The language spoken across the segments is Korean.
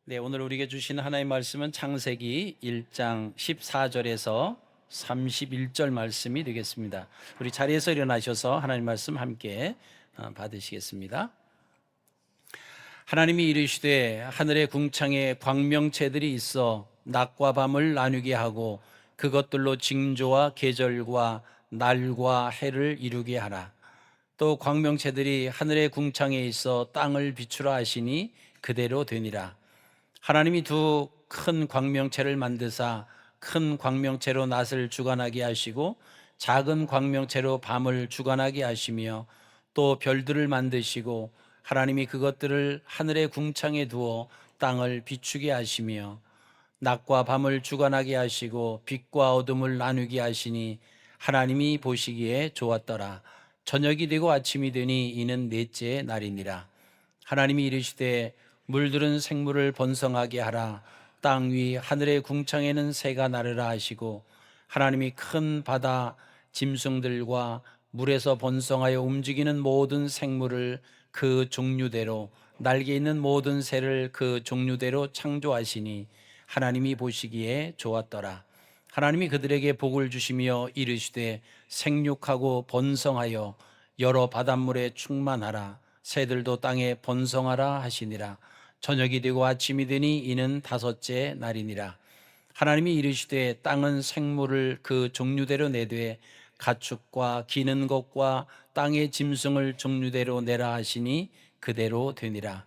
네, 오늘 우리에게 주신 하나님의 말씀은 창세기 1장 14절에서 31절 말씀이 되겠습니다. 우리 자리에서 일어나셔서 하나님 말씀 함께 받으시겠습니다. 하나님이 이르시되 하늘의 궁창에 광명체들이 있어 낮과 밤을 나누게 하고 그것들로 징조와 계절과 날과 해를 이루게 하라. 또 광명체들이 하늘의 궁창에 있어 땅을 비추라 하시니 그대로 되니라. 하나님이 두 큰 광명체를 만드사 큰 광명체로 낮을 주관하게 하시고 작은 광명체로 밤을 주관하게 하시며 또 별들을 만드시고 하나님이 그것들을 하늘의 궁창에 두어 땅을 비추게 하시며 낮과 밤을 주관하게 하시고 빛과 어둠을 나누게 하시니 하나님이 보시기에 좋았더라. 저녁이 되고 아침이 되니 이는 넷째 날이니라. 하나님이 이르시되 물들은 생물을 번성하게 하라. 땅 위 하늘의 궁창에는 새가 나르라 하시고 하나님이 큰 바다 짐승들과 물에서 번성하여 움직이는 모든 생물을 그 종류대로 날개 있는 모든 새를 그 종류대로 창조하시니 하나님이 보시기에 좋았더라. 하나님이 그들에게 복을 주시며 이르시되 생육하고 번성하여 여러 바닷물에 충만하라. 새들도 땅에 번성하라 하시니라. 저녁이 되고 아침이 되니 이는 다섯째 날이니라. 하나님이 이르시되 땅은 생물을 그 종류대로 내되 가축과 기는 것과 땅의 짐승을 종류대로 내라 하시니 그대로 되니라.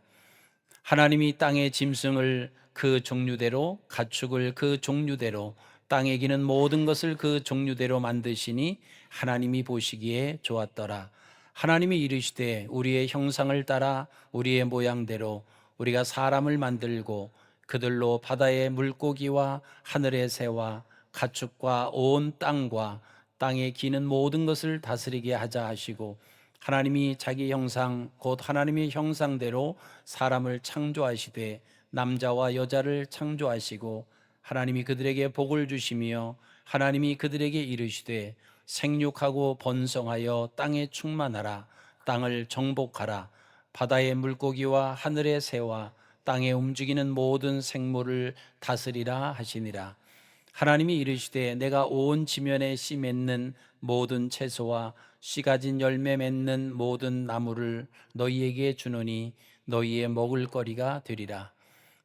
하나님이 땅의 짐승을 그 종류대로 가축을 그 종류대로 땅에 기는 모든 것을 그 종류대로 만드시니 하나님이 보시기에 좋았더라. 하나님이 이르시되 우리의 형상을 따라 우리의 모양대로 우리가 사람을 만들고 그들로 바다의 물고기와 하늘의 새와 가축과 온 땅과 땅에 기는 모든 것을 다스리게 하자 하시고 하나님이 자기 형상 곧 하나님의 형상대로 사람을 창조하시되 남자와 여자를 창조하시고 하나님이 그들에게 복을 주시며 하나님이 그들에게 이르시되 생육하고 번성하여 땅에 충만하라. 땅을 정복하라. 바다의 물고기와 하늘의 새와 땅에 움직이는 모든 생물을 다스리라 하시니라. 하나님이 이르시되 내가 온 지면에 씨 맺는 모든 채소와 씨 가진 열매 맺는 모든 나무를 너희에게 주노니 너희의 먹을 거리가 되리라.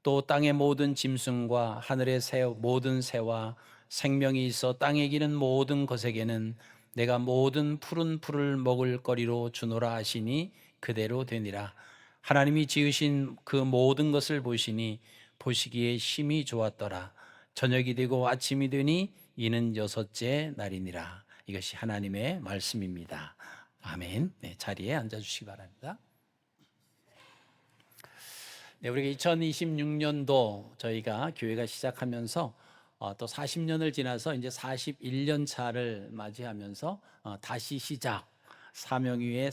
또 땅의 모든 짐승과 하늘의 모든 새와 생명이 있어 땅에 기는 모든 것에게는 내가 모든 푸른 풀을 먹을 거리로 주노라 하시니 그대로 되니라. 하나님이 지으신 그 모든 것을 보시니 보시기에 심히 좋았더라. 저녁이 되고 아침이 되니 이는 여섯째 날이니라. 이것이 하나님의 말씀입니다. 아멘. 네, 자리에 앉아 주시기 바랍니다. 네, 우리가 2026년도 저희가 교회가 시작하면서 또 40년을 지나서 이제 41년 차를 맞이하면서 다시 시작 사명 위에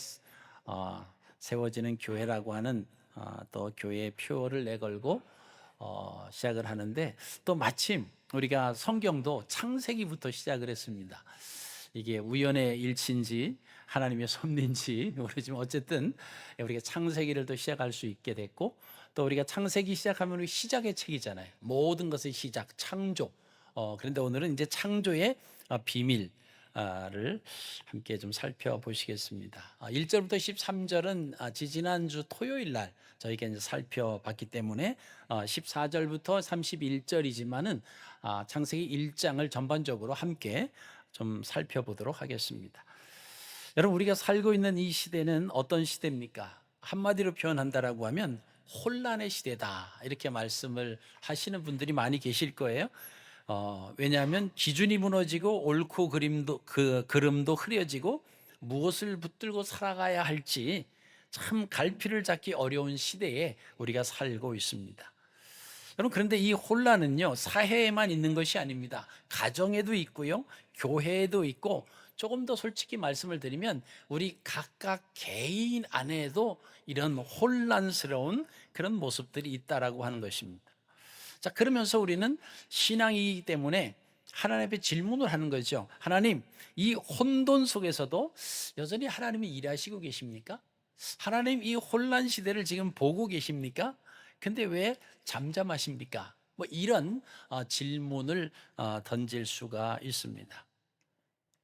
세워지는 교회라고 하는 또 교회의 표어를 내걸고 시작을 하는데 또 마침 우리가 성경도 창세기부터 시작을 했습니다. 이게 우연의 일치인지 하나님의 섭리인지 모르지만 어쨌든 우리가 창세기를 또 시작할 수 있게 됐고 또 우리가 창세기 시작하면 시작의 책이잖아요. 모든 것의 시작, 창조. 그런데 오늘은 이제 창조의 비밀 를 함께 좀 살펴보시겠습니다. 1절부터 13절은 지지난주 토요일 날 저희가 이제 살펴봤기 때문에 14절부터 31절이지만은 창세기 1장을 전반적으로 함께 좀 살펴보도록 하겠습니다. 여러분, 우리가 살고 있는 이 시대는 어떤 시대입니까? 한마디로 표현한다라고 하면 혼란의 시대다, 이렇게 말씀을 하시는 분들이 많이 계실 거예요. 왜냐하면 기준이 무너지고 옳고 그름도 흐려지고 무엇을 붙들고 살아가야 할지 참 갈피를 잡기 어려운 시대에 우리가 살고 있습니다. 여러분, 그런데 이 혼란은요, 사회에만 있는 것이 아닙니다. 가정에도 있고요, 교회에도 있고, 조금 더 솔직히 말씀을 드리면 우리 각각 개인 안에도 이런 혼란스러운 그런 모습들이 있다라고 하는 것입니다. 자, 그러면서 우리는 신앙이기 때문에 하나님 앞에 질문을 하는 거죠. 하나님, 이 혼돈 속에서도 여전히 하나님이 일하시고 계십니까? 하나님, 이 혼란 시대를 지금 보고 계십니까? 근데 왜 잠잠하십니까? 뭐 이런 질문을 던질 수가 있습니다.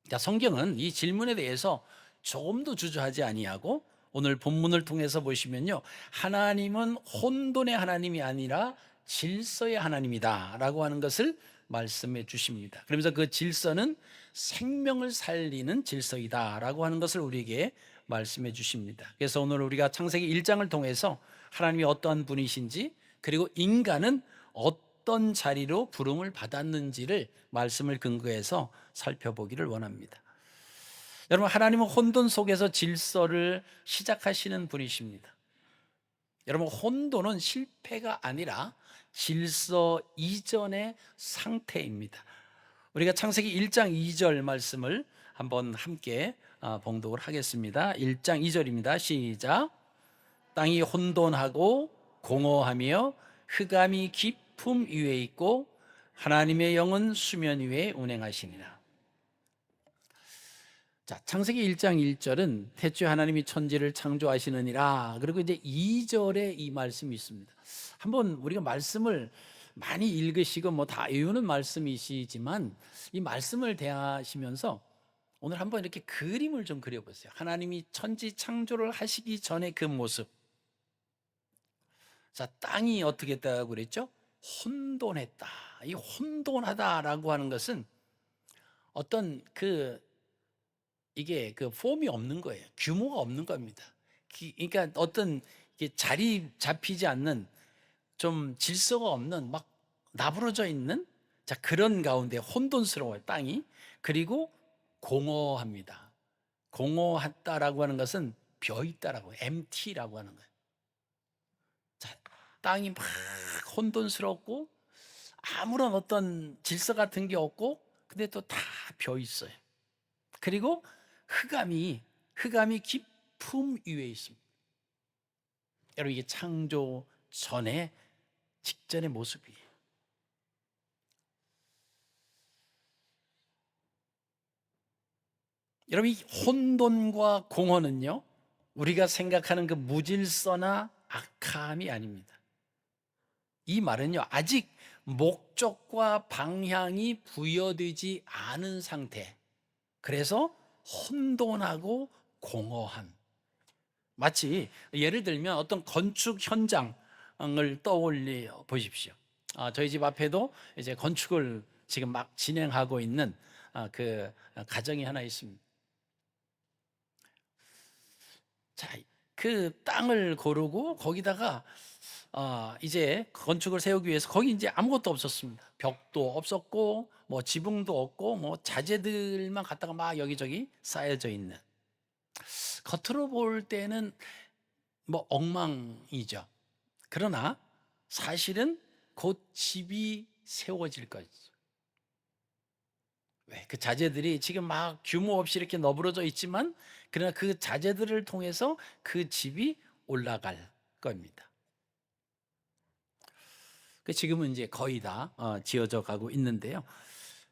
자, 성경은 이 질문에 대해서 조금도 주저하지 아니하고 오늘 본문을 통해서 보시면요, 하나님은 혼돈의 하나님이 아니라 질서의 하나님이다라고 하는 것을 말씀해 주십니다. 그러면서 그 질서는 생명을 살리는 질서이다라고 하는 것을 우리에게 말씀해 주십니다. 그래서 오늘 우리가 창세기 1장을 통해서 하나님이 어떠한 분이신지, 그리고 인간은 어떤 자리로 부름을 받았는지를 말씀을 근거해서 살펴보기를 원합니다. 여러분, 하나님은 혼돈 속에서 질서를 시작하시는 분이십니다. 여러분, 혼돈은 실패가 아니라 질서 이전의 상태입니다. 우리가 창세기 1장 2절 말씀을 한번 함께 봉독을 하겠습니다. 1장 2절입니다. 시작. 땅이 혼돈하고 공허하며 흑암이 깊음 위에 있고 하나님의 영은 수면 위에 운행하시니라. 자, 창세기 1장 1절은 태초에 하나님이 천지를 창조하시느니라. 그리고 이제 2절에 이 말씀이 있습니다. 한번 우리가 말씀을 많이 읽으시고 뭐 다 외우는 말씀이시지만 이 말씀을 대하시면서 오늘 한번 이렇게 그림을 좀 그려보세요. 하나님이 천지 창조를 하시기 전에 그 모습. 자, 땅이 어떻게 했다고 그랬죠? 혼돈했다. 이 혼돈하다라고 하는 것은 어떤 이게 폼이 없는 거예요. 규모가 없는 겁니다. 그러니까 어떤 자리 잡히지 않는, 좀 질서가 없는, 막 나부러져 있는, 자, 그런 가운데 혼돈스러워요, 땅이. 그리고 공허합니다. 공허했다라고 하는 것은 비어 있다라고, empty라고 하는 거예요. 자, 땅이 막 혼돈스럽고 아무런 어떤 질서 같은 게 없고, 근데 또 다 비어 있어요. 그리고 흑암이 깊음 위에 있습니다. 여러분, 이게 창조 전에, 직전의 모습이에요. 여러분, 이 혼돈과 공허는요, 우리가 생각하는 그 무질서나 악함이 아닙니다. 이 말은요, 아직 목적과 방향이 부여되지 않은 상태, 그래서 혼돈하고 공허한, 마치 예를 들면 어떤 건축 현장을 떠올려 보십시오. 저희 집 앞에도 이제 건축을 지금 막 진행하고 있는 그 가정이 하나 있습니다. 자, 그 땅을 고르고 거기다가 이제 건축을 세우기 위해서 거기 이제 아무것도 없었습니다. 벽도 없었고 뭐 지붕도 없고 뭐 자재들만 갖다가 막 여기저기 쌓여져 있는, 겉으로 볼 때는 뭐 엉망이죠. 그러나 사실은 곧 집이 세워질 거죠. 왜? 그 자재들이 지금 막 규모 없이 이렇게 너부러져 있지만, 그러나 그 자재들을 통해서 그 집이 올라갈 겁니다. 지금은 이제 거의 다 지어져 가고 있는데요.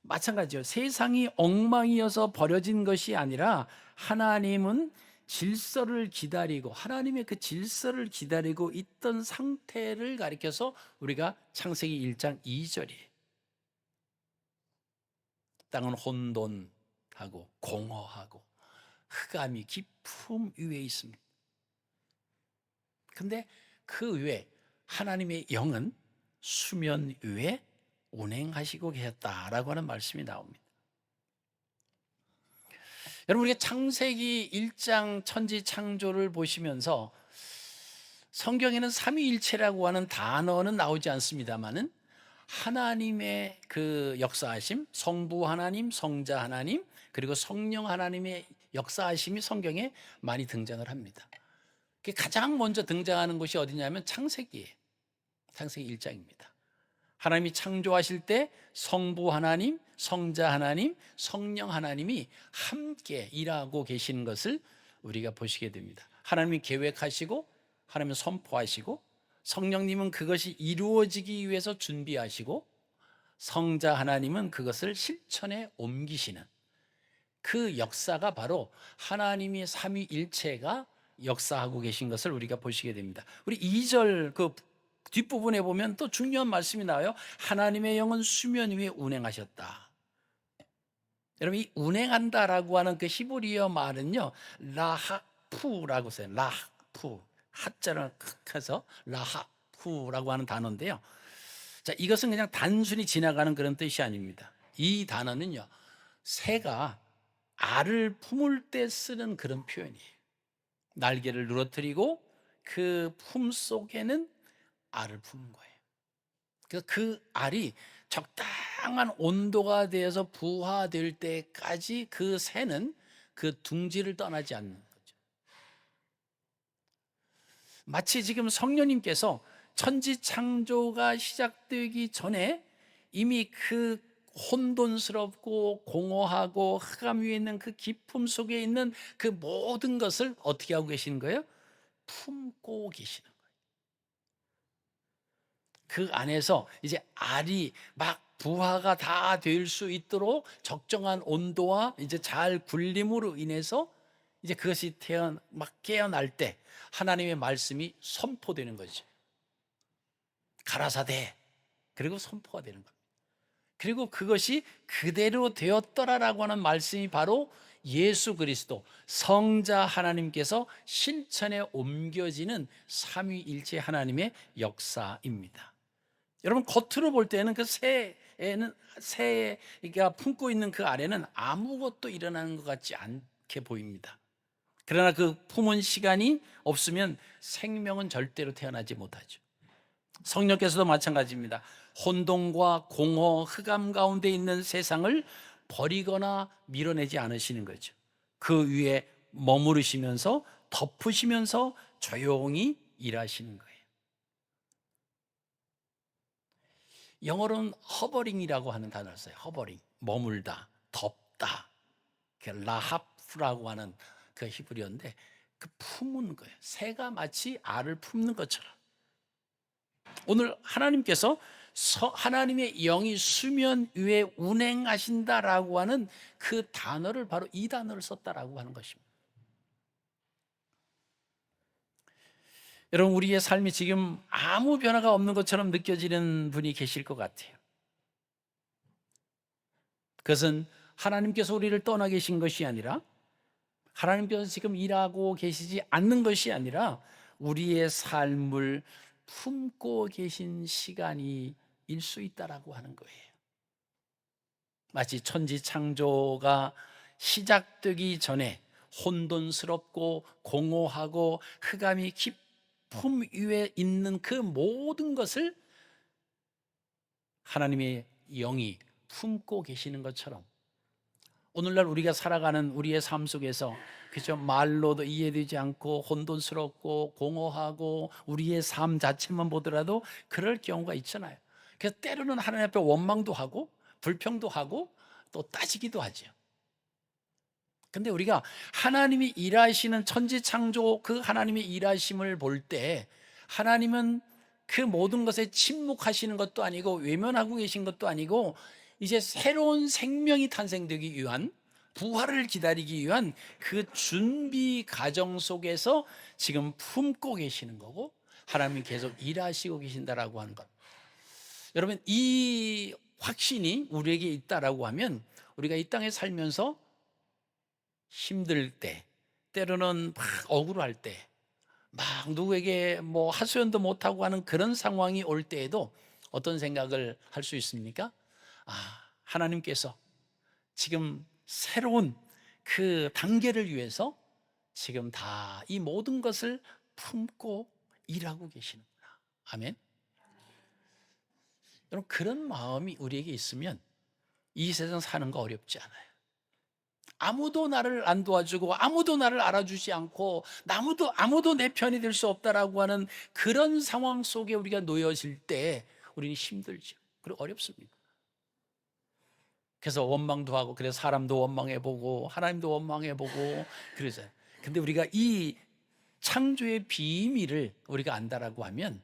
마찬가지요. 세상이 엉망이어서 버려진 것이 아니라 하나님은 질서를 기다리고, 하나님의 그 질서를 기다리고 있던 상태를 가리켜서 우리가 창세기 1장 2절이에요. 땅은 혼돈하고 공허하고 흑암이 깊음 위에 있습니다. 근데 그 위에 하나님의 영은 수면 위에 운행하시고 계셨다라고 하는 말씀이 나옵니다. 여러분, 우리가 창세기 1장 천지 창조를 보시면서 성경에는 삼위일체라고 하는 단어는 나오지 않습니다만은 하나님의 그 역사하심, 성부 하나님, 성자 하나님, 그리고 성령 하나님의 역사하심이 성경에 많이 등장을 합니다. 가장 먼저 등장하는 곳이 어디냐면 창세기예요. 창세기 1장입니다. 하나님이 창조하실 때 성부 하나님, 성자 하나님, 성령 하나님이 함께 일하고 계시는 것을 우리가 보시게 됩니다. 하나님이 계획하시고, 하나님은 선포하시고, 성령님은 그것이 이루어지기 위해서 준비하시고, 성자 하나님은 그것을 실천에 옮기시는 그 역사가 바로 하나님의 삼위일체가 역사하고 계신 것을 우리가 보시게 됩니다. 우리 2절 뒷부분에 보면 또 중요한 말씀이 나와요. 하나님의 영은 수면 위에 운행하셨다. 여러분, 이 운행한다라고 하는 그 히브리어 말은요, 라하푸라고 써요. 라하푸. 하자를 해서 라하푸라고 하는 단어인데요. 자, 이것은 그냥 단순히 지나가는 그런 뜻이 아닙니다. 이 단어는요, 새가 알을 품을 때 쓰는 그런 표현이에요. 날개를 누러뜨리고 그 품 속에는 알을 품은 거예요. 그래서 그 알이 적당한 온도가 되어서 부화될 때까지 그 새는 그 둥지를 떠나지 않는 거죠. 마치 지금 성령님께서 천지 창조가 시작되기 전에 이미 그 혼돈스럽고 공허하고 흑암 위에 있는 그 깊음 속에 있는 그 모든 것을 어떻게 하고 계시는 거예요? 품고 계시는 거예요. 그 안에서 이제 알이 막 부화가 다 될 수 있도록 적정한 온도와 이제 잘 굴림으로 인해서 이제 그것이 막 깨어날 때 하나님의 말씀이 선포되는 거죠. 가라사대. 그리고 선포가 되는 겁니다. 그리고 그것이 그대로 되었더라라고 하는 말씀이 바로 예수 그리스도 성자 하나님께서 실천에 옮겨지는 삼위일체 하나님의 역사입니다. 여러분, 겉으로 볼 때는 그 새가 품고 있는 그 아래는 아무것도 일어나는 것 같지 않게 보입니다. 그러나 그 품은 시간이 없으면 생명은 절대로 태어나지 못하죠. 성령께서도 마찬가지입니다. 혼돈과 공허, 흑암 가운데 있는 세상을 버리거나 밀어내지 않으시는 거죠. 그 위에 머무르시면서 덮으시면서 조용히 일하시는 거예요. 영어로는 허버링이라고 하는 단어를 써요. 허버링, 머물다, 덮다. 라하프라고 하는 그 히브리어인데 그 품은 거예요. 새가 마치 알을 품는 것처럼. 오늘 하나님께서 하나님의 영이 수면 위에 운행하신다라고 하는 그 단어를 바로 이 단어를 썼다라고 하는 것입니다. 여러분, 우리의 삶이 지금 아무 변화가 없는 것처럼 느껴지는 분이 계실 것 같아요. 그것은 하나님께서 우리를 떠나 계신 것이 아니라 하나님께서 지금 일하고 계시지 않는 것이 아니라 우리의 삶을 품고 계신 시간이 일 수 있다라고 하는 거예요. 마치 천지 창조가 시작되기 전에 혼돈스럽고 공허하고 흑암이 깊음 위에 있는 그 모든 것을 하나님의 영이 품고 계시는 것처럼 오늘날 우리가 살아가는 우리의 삶 속에서 그죠, 말로도 이해되지 않고 혼돈스럽고 공허하고 우리의 삶 자체만 보더라도 그럴 경우가 있잖아요. 그래서 때로는 하나님 앞에 원망도 하고 불평도 하고 또 따지기도 하죠. 근데 우리가 하나님이 일하시는 천지 창조 그 하나님의 일하심을 볼 때 하나님은 그 모든 것에 침묵하시는 것도 아니고 외면하고 계신 것도 아니고 이제 새로운 생명이 탄생되기 위한 부활을 기다리기 위한 그 준비 과정 속에서 지금 품고 계시는 거고 하나님이 계속 일하시고 계신다라고 하는 것. 여러분, 이 확신이 우리에게 있다라고 하면 우리가 이 땅에 살면서 힘들 때, 때로는 막 억울할 때, 막 누구에게 뭐 하소연도 못하고 하는 그런 상황이 올 때에도 어떤 생각을 할 수 있습니까? 하나님께서 지금 새로운 그 단계를 위해서 지금 다 이 모든 것을 품고 일하고 계시는구나. 아멘. 여러분, 그런 마음이 우리에게 있으면 이 세상 사는 거 어렵지 않아요. 아무도 나를 안 도와주고 아무도 나를 알아주지 않고 아무도 내 편이 될 수 없다라고 하는 그런 상황 속에 우리가 놓여질 때 우리는 힘들죠. 그리고 어렵습니다. 그래서 원망도 하고 그래서 사람도 원망해보고 하나님도 원망해보고 그러잖아요. 근데 우리가 이 창조의 비밀을 우리가 안다라고 하면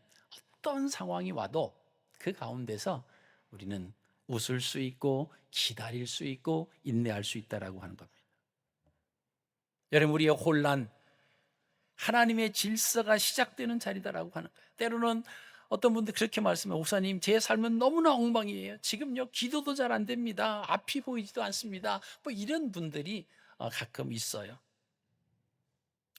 어떤 상황이 와도 그 가운데서 우리는 웃을 수 있고 기다릴 수 있고 인내할 수 있다라고 하는 겁니다. 여러분, 우리의 혼란, 하나님의 질서가 시작되는 자리다라고 하는 거예요. 때로는 어떤 분들 그렇게 말씀해요. 목사님, 제 삶은 너무나 엉망이에요. 지금요, 기도도 잘 안 됩니다. 앞이 보이지도 않습니다. 뭐 이런 분들이 가끔 있어요.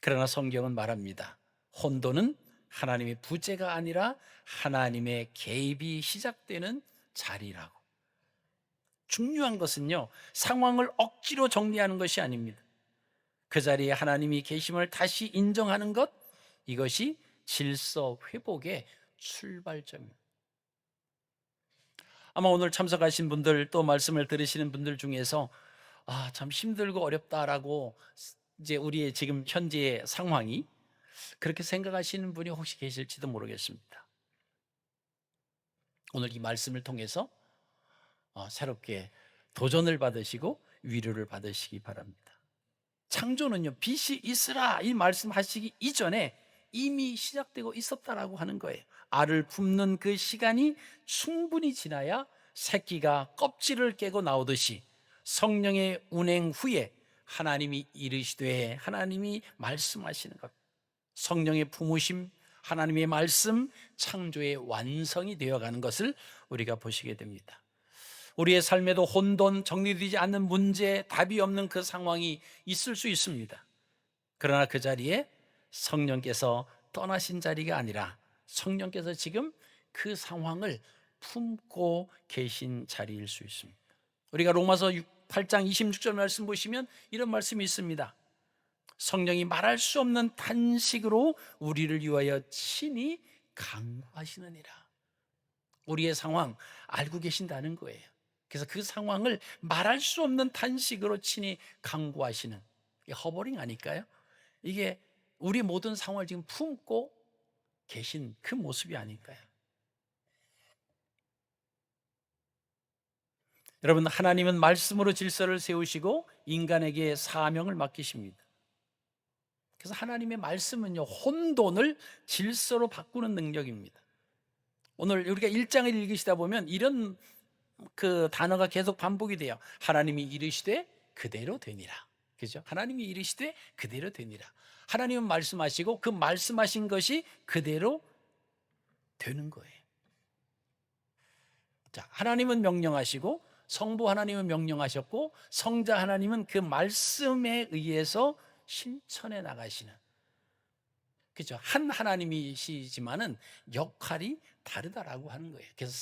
그러나 성경은 말합니다. 혼돈은 하나님의 부재가 아니라 하나님의 개입이 시작되는 자리라고. 중요한 것은요, 상황을 억지로 정리하는 것이 아닙니다. 그 자리에 하나님이 계심을 다시 인정하는 것, 이것이 질서 회복의 출발점입니다. 아마 오늘 참석하신 분들, 또 말씀을 들으시는 분들 중에서 참 힘들고 어렵다라고, 이제 우리의 지금 현재의 상황이 그렇게 생각하시는 분이 혹시 계실지도 모르겠습니다. 오늘 이 말씀을 통해서 새롭게 도전을 받으시고 위로를 받으시기 바랍니다. 창조는요, 빛이 있으라 이 말씀하시기 이전에 이미 시작되고 있었다라고 하는 거예요. 알을 품는 그 시간이 충분히 지나야 새끼가 껍질을 깨고 나오듯이, 성령의 운행 후에 하나님이 이르시되, 하나님이 말씀하시는 것, 성령의 품으심, 하나님의 말씀, 창조의 완성이 되어가는 것을 우리가 보시게 됩니다. 우리의 삶에도 혼돈, 정리되지 않는 문제, 답이 없는 그 상황이 있을 수 있습니다. 그러나 그 자리에 성령께서 떠나신 자리가 아니라 성령께서 지금 그 상황을 품고 계신 자리일 수 있습니다. 우리가 로마서 8장 26절 말씀 보시면 이런 말씀이 있습니다. 성령이 말할 수 없는 탄식으로 우리를 위하여 친히 간구하시느니라. 우리의 상황 알고 계신다는 거예요. 그래서 그 상황을 말할 수 없는 탄식으로 친히 간구하시는, 이게 허버링 아닐까요? 이게 우리 모든 상황을 지금 품고 계신 그 모습이 아닐까요? 여러분, 하나님은 말씀으로 질서를 세우시고 인간에게 사명을 맡기십니다. 그래서 하나님의 말씀은요, 혼돈을 질서로 바꾸는 능력입니다. 오늘 우리가 1장을 읽으시다 보면 이런 그 단어가 계속 반복이 돼요. 하나님이 이르시되 그대로 되니라. 그죠? 하나님이 이르시되 그대로 되니라. 하나님은 말씀하시고 그 말씀하신 것이 그대로 되는 거예요. 자, 하나님은 명령하시고, 성부 하나님은 명령하셨고, 성자 하나님은 그 말씀에 의해서 실천해 나가시는, 그죠? 한 하나님이시지만은 역할이 다르다라고 하는 거예요. 그래서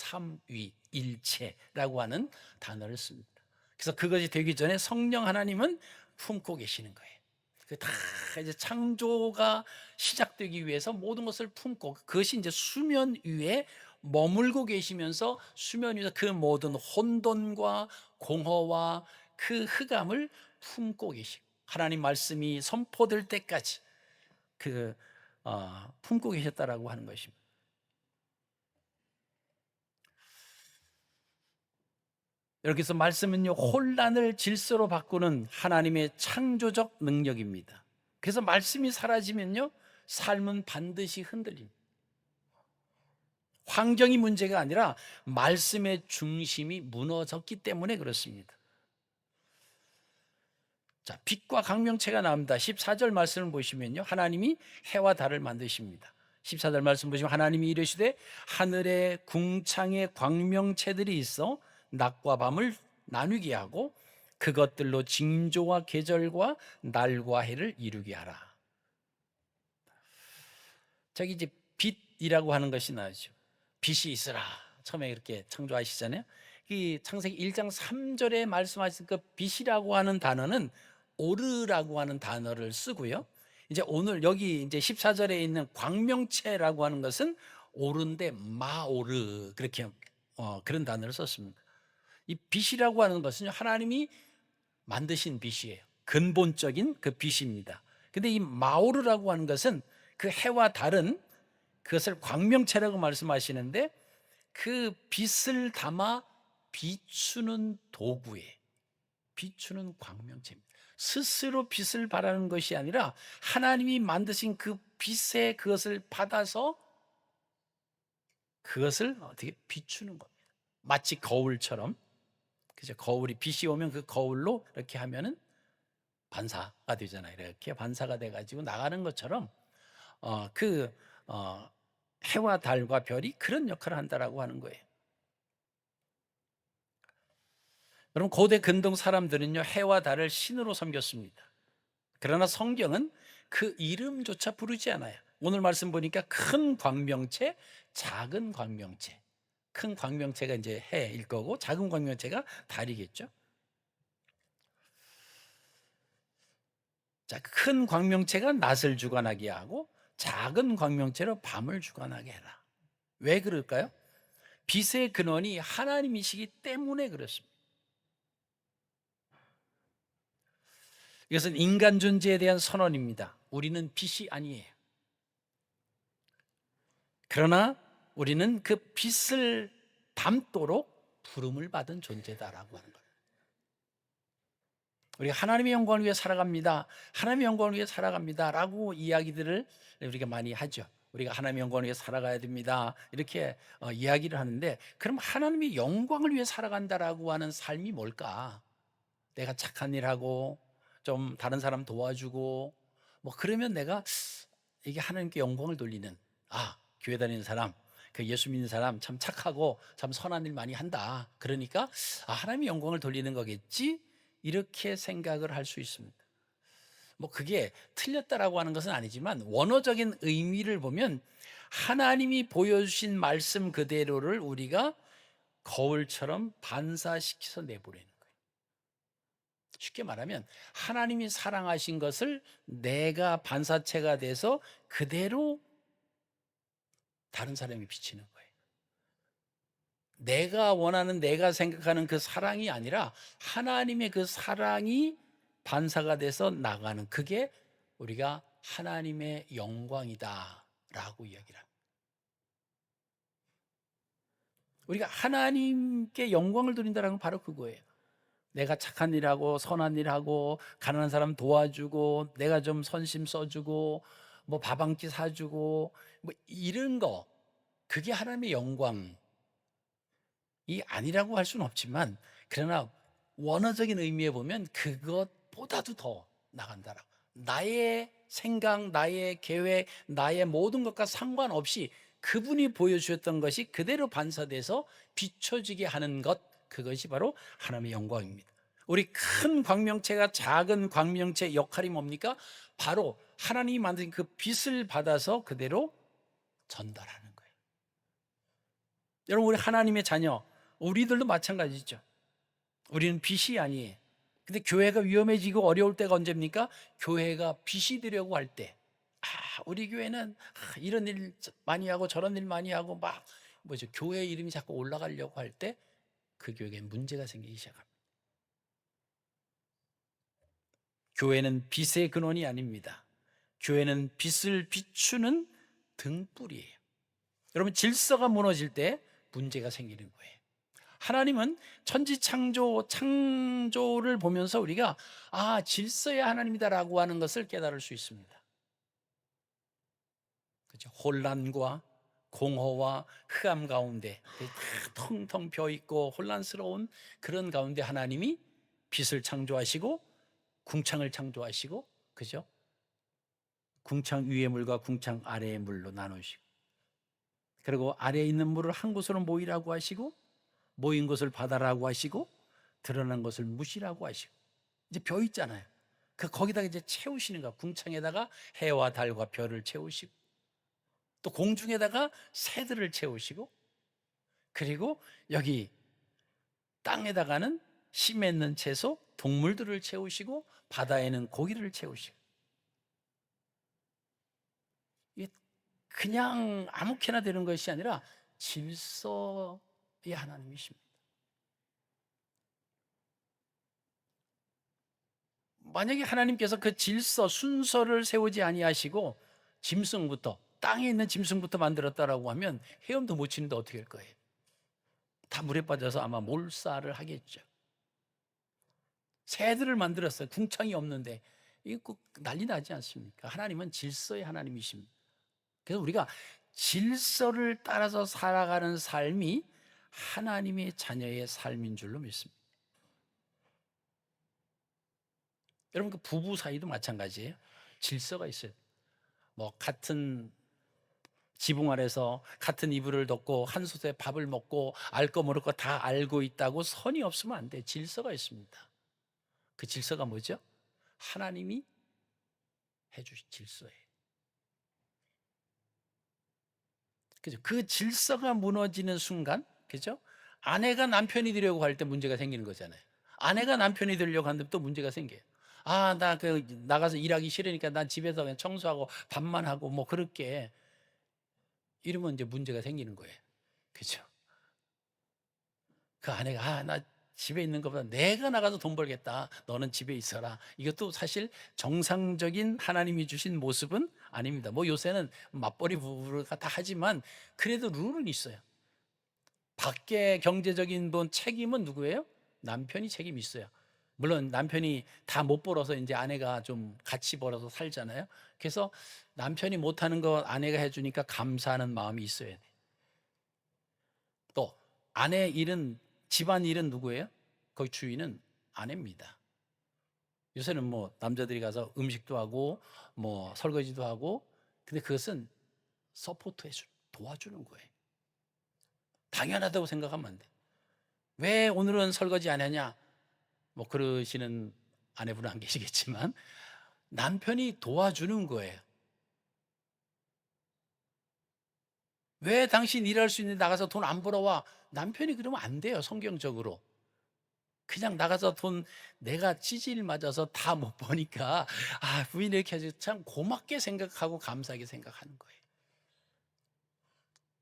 삼위일체라고 하는 단어를 씁니다. 그래서 그것이 되기 전에 성령 하나님은 품고 계시는 거예요. 다 이제 창조가 시작되기 위해서 모든 것을 품고, 그것이 이제 수면 위에 머물고 계시면서 수면 위에서 그 모든 혼돈과 공허와 그 흑암을 품고 계시고, 하나님 말씀이 선포될 때까지 품고 계셨다라고 하는 것입니다. 여기서 말씀은요, 혼란을 질서로 바꾸는 하나님의 창조적 능력입니다. 그래서 말씀이 사라지면요, 삶은 반드시 흔들립니다. 환경이 문제가 아니라 말씀의 중심이 무너졌기 때문에 그렇습니다. 자, 빛과 광명체가 나옵니다. 14절 말씀을 보시면요, 하나님이 해와 달을 만드십니다. 14절 말씀 보시면 하나님이 이르시되 하늘에 궁창에 광명체들이 있어 낮과 밤을 나누게 하고 그것들로 징조와 계절과 날과 해를 이루게 하라. 저기 이제 빛이라고 하는 것이 나오죠. 빛이 있으라. 처음에 이렇게 창조하시잖아요. 이 창세기 1장 3절에 말씀하신 그 빛이라고 하는 단어는 오르라고 하는 단어를 쓰고요. 이제 오늘 여기 이제 14절에 있는 광명체라고 하는 것은 오른데 마오르, 그렇게 그런 단어를 썼습니다. 이 빛이라고 하는 것은 하나님이 만드신 빛이에요. 근본적인 그 빛입니다. 근데 이 마오르라고 하는 것은 그 해와 달은 그것을 광명체라고 말씀하시는데, 그 빛을 담아 비추는 도구에 비추는 광명체입니다. 스스로 빛을 발하는 것이 아니라 하나님이 만드신 그 빛에 그것을 받아서 그것을 어떻게 비추는 겁니다. 마치 거울처럼, 그죠? 거울이 빛이 오면 그 거울로 이렇게 하면은 반사가 되잖아요. 이렇게 반사가 돼가지고 나가는 것처럼 그 해와 달과 별이 그런 역할을 한다라고 하는 거예요. 여러분, 고대 근동 사람들은요, 해와 달을 신으로 섬겼습니다. 그러나 성경은 그 이름조차 부르지 않아요. 오늘 말씀 보니까 큰 광명체, 작은 광명체. 큰 광명체가 이제 해일 거고, 작은 광명체가 달이겠죠. 자, 큰 광명체가 낮을 주관하게 하고, 작은 광명체로 밤을 주관하게 해라. 왜 그럴까요? 빛의 근원이 하나님이시기 때문에 그렇습니다. 이것은 인간 존재에 대한 선언입니다. 우리는 빛이 아니에요. 그러나 우리는 그 빛을 담도록 부름을 받은 존재다라고 하는 거예요. 우리가 하나님의 영광을 위해 살아갑니다. 하나님의 영광을 위해 살아갑니다라고 이야기들을 우리가 많이 하죠. 우리가 하나님의 영광을 위해 살아가야 됩니다. 이렇게 이야기를 하는데, 그럼 하나님의 영광을 위해 살아간다라고 하는 삶이 뭘까? 내가 착한 일하고 좀 다른 사람 도와주고 뭐 그러면 내가 이게 하나님께 영광을 돌리는, 교회 다니는 사람, 그 예수 믿는 사람 참 착하고 참 선한 일 많이 한다, 그러니까 하나님의 영광을 돌리는 거겠지, 이렇게 생각을 할 수 있습니다. 뭐 그게 틀렸다라고 하는 것은 아니지만, 원어적인 의미를 보면 하나님이 보여주신 말씀 그대로를 우리가 거울처럼 반사시켜서 내보내는 거예요. 쉽게 말하면 하나님이 사랑하신 것을 내가 반사체가 돼서 그대로 다른 사람이 비치는 거예요. 내가 원하는, 내가 생각하는 그 사랑이 아니라 하나님의 그 사랑이 반사가 돼서 나가는, 그게 우리가 하나님의 영광이다라고 이야기를 합니다. 우리가 하나님께 영광을 돌린다는 건 바로 그거예요. 내가 착한 일하고 선한 일하고 가난한 사람 도와주고 내가 좀 선심 써주고 뭐 밥 한 끼 사주고 뭐 이런 거, 그게 하나님의 영광이 아니라고 할 수는 없지만, 그러나 원어적인 의미에 보면 그것보다도 더 나간다라고. 나의 생각, 나의 계획, 나의 모든 것과 상관없이 그분이 보여주셨던 것이 그대로 반사돼서 비춰지게 하는 것, 그것이 바로 하나님의 영광입니다. 우리 큰 광명체가 작은 광명체 역할이 뭡니까? 바로 하나님이 만든 그 빛을 받아서 그대로 전달하는 거예요. 여러분, 우리 하나님의 자녀, 우리들도 마찬가지죠. 우리는 빛이 아니에요. 근데 교회가 위험해지고 어려울 때가 언제입니까? 교회가 빛이 되려고 할 때, 우리 교회는 이런 일 많이 하고 저런 일 많이 하고 막 교회 이름이 자꾸 올라가려고 할 때, 그 교회에 문제가 생기기 시작합니다. 교회는 빛의 근원이 아닙니다. 교회는 빛을 비추는 등불이에요. 여러분, 질서가 무너질 때 문제가 생기는 거예요. 하나님은 천지 창조를 보면서 우리가 질서의 하나님이다라고 하는 것을 깨달을 수 있습니다. 그렇죠? 혼란과 공허와 흑암 가운데 다 텅텅 비어 있고 혼란스러운 그런 가운데 하나님이 빛을 창조하시고 궁창을 창조하시고, 그죠? 궁창 위의 물과 궁창 아래의 물로 나누시고, 그리고 아래에 있는 물을 한 곳으로 모이라고 하시고, 모인 것을 바다라고 하시고, 드러난 것을 무시라고 하시고, 이제 벼 있잖아요. 거기다가 이제 채우시는 거야. 궁창에다가 해와 달과 별을 채우시고, 또 공중에다가 새들을 채우시고, 그리고 여기 땅에다가는 씨 맺는 채소, 동물들을 채우시고, 바다에는 고기를 채우시고. 이게 그냥 아무렇게나 되는 것이 아니라 질서의 하나님이십니다. 만약에 하나님께서 그 질서, 순서를 세우지 아니하시고 짐승부터, 땅에 있는 짐승부터 만들었다라고 하면 헤엄도 못 치는데 어떻게 할 거예요? 다 물에 빠져서 아마 몰살을 하겠죠. 새들을 만들었어요. 궁창이 없는데 이거 꼭 난리 나지 않습니까? 하나님은 질서의 하나님이십니다. 그래서 우리가 질서를 따라서 살아가는 삶이 하나님의 자녀의 삶인 줄로 믿습니다. 여러분, 그 부부 사이도 마찬가지예요. 질서가 있어요. 뭐 같은 지붕 아래서 같은 이불을 덮고 한 솥에 밥을 먹고 알 거 모를 거 다 알고 있다고 선이 없으면 안 돼. 질서가 있습니다. 그 질서가 뭐죠? 하나님이 해주신 질서예요. 그죠? 그 질서가 무너지는 순간, 그죠? 아내가 남편이 되려고 할 때 문제가 생기는 거잖아요. 아내가 남편이 되려고 하는데 또 문제가 생겨요. 아, 나 나가서 일하기 싫으니까 난 집에서 그냥 청소하고 밥만 하고 뭐 그렇게 이러면 이제 문제가 생기는 거예요. 그죠? 그 아내가 나 집에 있는 것보다 내가 나가서 돈 벌겠다. 너는 집에 있어라. 이것도 사실 정상적인 하나님이 주신 모습은 아닙니다. 뭐 요새는 맞벌이 부부가 다 하지만 그래도 룰은 있어요. 밖에 경제적인 돈 책임은 누구예요? 남편이 책임이 있어요. 물론 남편이 다 못 벌어서 이제 아내가 좀 같이 벌어서 살잖아요. 그래서 남편이 못하는 거 아내가 해주니까 감사하는 마음이 있어야 돼. 또 아내 일은, 집안 일은 누구예요? 거기 주인은 아내입니다. 요새는 뭐 남자들이 가서 음식도 하고 뭐 설거지도 하고, 근데 그것은 서포트해 도와주는 거예요. 당연하다고 생각하면 안 돼. 왜 오늘은 설거지 안 하냐? 뭐 그러시는 아내분은 안 계시겠지만 남편이 도와주는 거예요. 왜 당신 일할 수 있는데 나가서 돈 안 벌어와? 남편이 그러면 안 돼요, 성경적으로. 그냥 나가서 돈 내가 찌질 맞아서 다 못 버니까 부인이 이렇게 해서 참 고맙게 생각하고 감사하게 생각하는 거예요.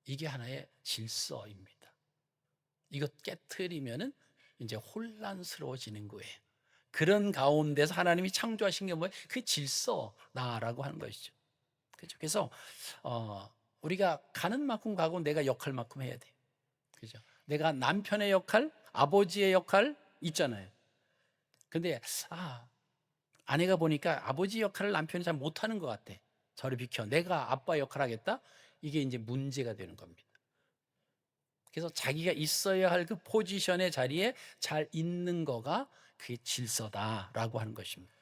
이게 하나의 질서입니다. 이것 깨트리면은 이제 혼란스러워지는 거예요. 그런 가운데서 하나님이 창조하신 게 뭐예요? 그 질서다라고 하는 것이죠. 그죠? 그래서 우리가 가는 만큼 가고 내가 역할만큼 해야 돼. 그죠? 내가 남편의 역할, 아버지의 역할 있잖아요. 근데 아내가 보니까 아버지 역할을 남편이 잘 못하는 것 같아. 저리 비켜. 내가 아빠 역할 하겠다? 이게 이제 문제가 되는 겁니다. 그래서 자기가 있어야 할 그 포지션의 자리에 잘 있는 거가 그게 질서다라고 하는 것입니다.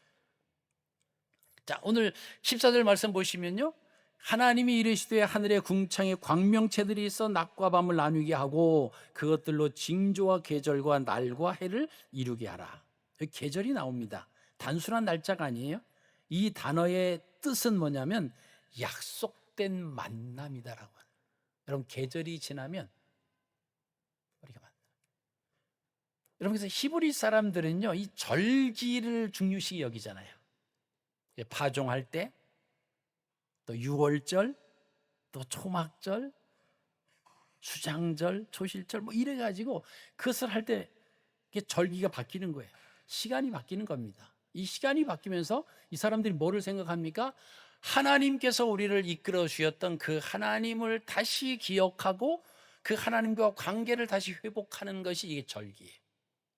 자, 오늘 14절 말씀 보시면요. 하나님이 이르시되 하늘의 궁창에 광명체들이 있어 낮과 밤을 나누게 하고 그것들로 징조와 계절과 날과 해를 이루게 하라. 여기 계절이 나옵니다. 단순한 날짜가 아니에요. 이 단어의 뜻은 뭐냐면 약속된 만남이다라고 하는. 여러분, 계절이 지나면 우리가 만나. 여러분, 그래서 히브리 사람들은요 이 절기를 중요시 여기잖아요. 파종할 때, 또 유월절, 또 초막절, 수장절, 초실절 뭐 이래 가지고 그것을 할 때 절기가 바뀌는 거예요. 시간이 바뀌는 겁니다. 이 시간이 바뀌면서 이 사람들이 뭐를 생각합니까? 하나님께서 우리를 이끌어 주셨던 그 하나님을 다시 기억하고 그 하나님과 관계를 다시 회복하는 것이 이게 절기예요.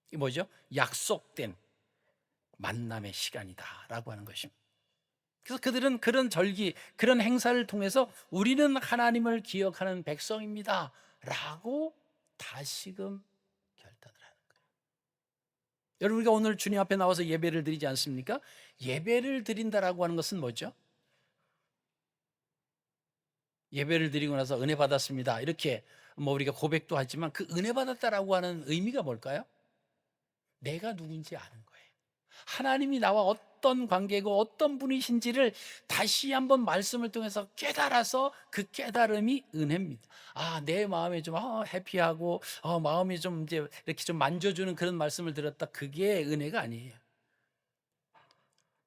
이게 뭐죠? 약속된 만남의 시간이다라고 하는 것입니다. 그래서 그들은 그런 절기, 그런 행사를 통해서 우리는 하나님을 기억하는 백성입니다 라고 다시금 결단을 하는 거예요. 여러분, 우리가 오늘 주님 앞에 나와서 예배를 드리지 않습니까? 예배를 드린다라고 하는 것은 뭐죠? 예배를 드리고 나서 은혜 받았습니다 이렇게 뭐 우리가 고백도 하지만 그 은혜 받았다라고 하는 의미가 뭘까요? 내가 누군지 아는 거예요. 하나님이 나와 어떤 관계고 어떤 분이신지를 다시 한번 말씀을 통해서 깨달아서 그 깨달음이 은혜입니다. 내 마음에 좀 해피하고 마음이 좀 이제 이렇게 좀 만져주는 그런 말씀을 들었다. 그게 은혜가 아니에요.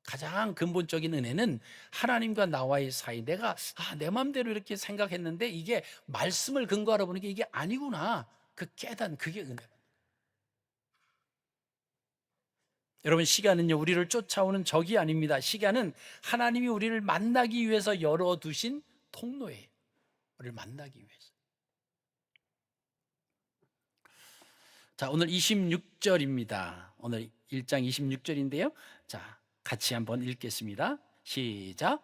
가장 근본적인 은혜는 하나님과 나와의 사이. 내가 내 마음대로 이렇게 생각했는데 이게 말씀을 근거하러 보니까 이게 아니구나. 그 깨닫는 그게 은혜입니다. 여러분, 시간은요 우리를 쫓아오는 적이 아닙니다. 시간은 하나님이 우리를 만나기 위해서 열어두신 통로예요. 우리를 만나기 위해서. 자, 오늘 26절입니다. 오늘 1장 26절인데요. 자, 같이 한번 읽겠습니다. 시작.